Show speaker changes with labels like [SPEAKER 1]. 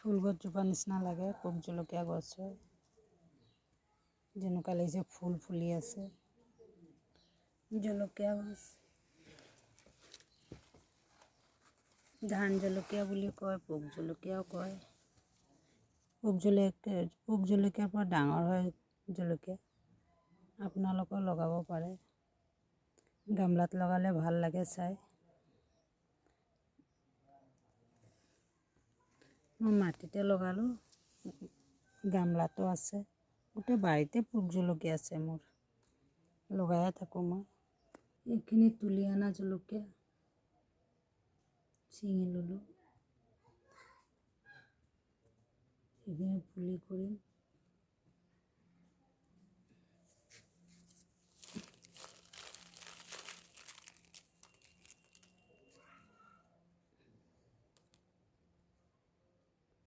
[SPEAKER 1] ফুল গছজোপা নিচিনা লাগে, ভোট জলকীয়া গছ হয়। যেনেকুৱা লাগিছে ফুল ফুলি আছে। জলকীয়া গছ, ধান জলকীয়া বুলি কয়, ভোট জলকীয়াও কয়। ভোট জলকীয়াৰ পৰা ডাঙৰ হয় জলকীয়া। আপোনালোকেও লগাব পাৰে। গামলাত লগালে ভাল লাগে চাই। মই মাটিতে লগালোঁ, গামলাতো আছে। গোটেই বাৰীতে ভোট জলকীয়া আছে মোৰ, লগায়ে থাকোঁ মই। এইখিনি তুলি অনা জলকীয়া ছিঙি ল'লোঁ, এইখিনি পুলি কৰিম।